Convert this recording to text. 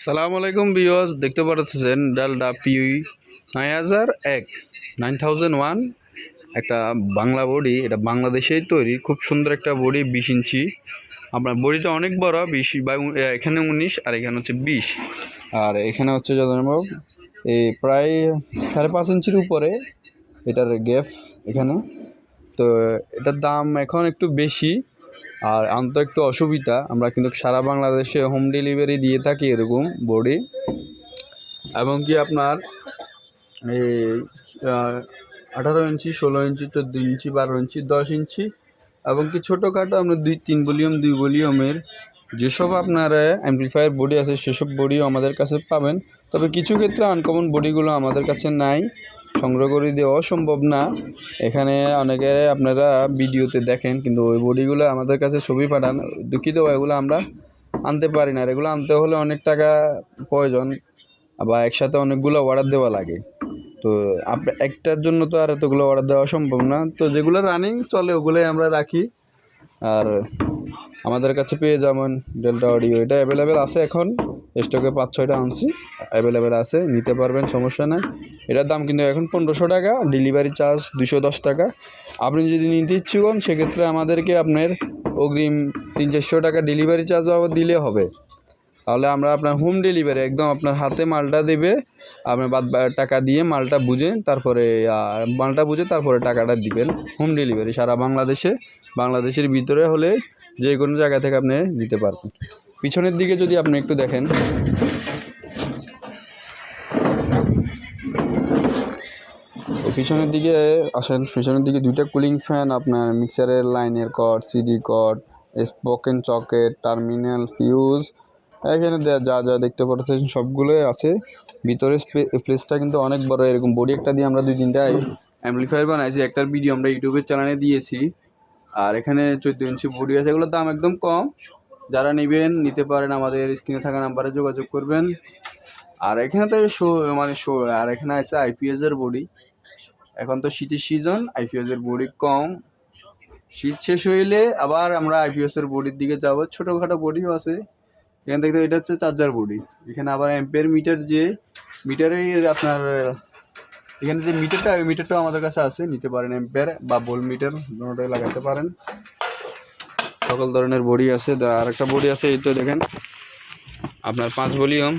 সালামু আলাইকুম ভিউয়ার্স, দেখতে পাচ্ছেন ডালডা পিউই 9001 9001 একটা বাংলা বডি। এটা বাংলাদেশেই তৈরি, খুব সুন্দর একটা বডি, 20 ইঞ্চি। আপনার বডিটা অনেক বড়, 20 বাই এখানে 19 আর এখানে হচ্ছে 20, আর এখানে হচ্ছে যতটুকু এই প্রায় 5.5 ইঞ্চির উপরে এটার গ্যাপ এখানে। তো এটার দাম এখন একটু বেশি আর আনতে একটু অসুবিধা। আমরা কিন্তু সারা বাংলাদেশে হোম ডেলিভারি দিয়ে থাকি এরকম বডি, এবং কি আপনার এই 18 ইঞ্চি, 16 ইঞ্চি, 14 ইঞ্চি, 12 ইঞ্চি, 10 ইঞ্চি, এবং কি ছোটোখাটো আপনার 2-3 ভলিউম, 2 ভলিউমের যেসব আপনার অ্যাম্পলিফায়ার বডি আছে সেসব বডিও আমাদের কাছে পাবেন। তবে কিছু ক্ষেত্রে আনকমন বডিগুলো আমাদের কাছে নাই, সংগ্রহ করে দেওয়া সম্ভব না। এখানে অনেকে আপনারা ভিডিওতে দেখেন, কিন্তু ওই বডিগুলো আমাদের কাছে ছবি পাঠান, দুঃখিত এগুলো আমরা আনতে পারি না। আর এগুলো আনতে হলে অনেক টাকা প্রয়োজন, আবার একসাথে অনেকগুলো অর্ডার দেওয়া লাগে। তো একটার জন্য তো আর এতগুলো অর্ডার দেওয়া সম্ভব না। তো যেগুলো রানিং চলে ওগুলোই আমরা রাখি। আর আমাদের কাছে পেয়ে যাবেন ডেল্টা অডিও, এটা অ্যাভেলেবেল আছে, এখন স্টকে 5-6টা আনছি, অ্যাভেলেবেল আছে, নিতে পারবেন, সমস্যা নাই। এটার দাম কিন্তু এখন 1500 টাকা, ডেলিভারি চার্জ 210 টাকা। আপনি যদি নিতে ইচ্ছুক হন সেক্ষেত্রে আমাদেরকে আপনার অগ্রিম 300-400 টাকা ডেলিভারি চার্জ বাবদ দিলে হবে। তাহলে আমরা আপনার হোম ডেলিভারি একদম আপনার হাতে মালটা দেবে, আপনার বাদ টাকা দিয়ে মালটা বুঝে তারপরে টাকাটা দিবেন। হোম ডেলিভারি সারা বাংলাদেশের ভিতরে হলে যে কোনো জায়গা থেকে আপনি দিতে পারবেন। পিছনের দিকে যদি আপনি একটু দেখেন, পিছনের দিকে আসেন, পিছনের দিকে 2টা কুলিং ফ্যান, আপনার মিক্সারের লাইনের cord, CD cord, spoken socket, terminal, fuse, এখানে যা যা দেখতে পাচ্ছেন সবগুলোই আছে। ভিতরে প্লেসটা কিন্তু অনেক বড়। এরকম বডি একটা দিয়ে আমরা 2-3টা অ্যাম্পলিফায়ার বানাইছি, একটার ভিডিও আমরা ইউটিউবের চ্যানেলে দিয়েছি। আর এখানে 14 ইঞ্চি বডি আছে, এগুলোর দাম একদম কম। যারা নেবেন নিতে পারেন, আমাদের স্ক্রিনে থাকা নাম্বারে যোগাযোগ করবেন। আর এখানে তো আর এখানে আছে আইপিএসের বডি। এখন তো শীতের সিজন, আইপিএসের বডি কম, শীত শেষ হইলে আবার আমরা আইপিএসের বডির দিকে যাব। ছোটোখাটো বডিও আছে এখান থেকে। এটা হচ্ছে চার্জার বডি। এখানে আবার অ্যাম্পের মিটার, যে মিটারে আপনার এখানে যে মিটারটা, ওই মিটারটাও আমাদের কাছে আছে, নিতে পারেন। অ্যাম্পের বা ভোল্ট মিটার দুটোটাই লাগাতে পারেন। সকল ধরনের বডি আছে। আর একটা বডি আছে, এই তো দেখেন আপনার 5 ভলিউম,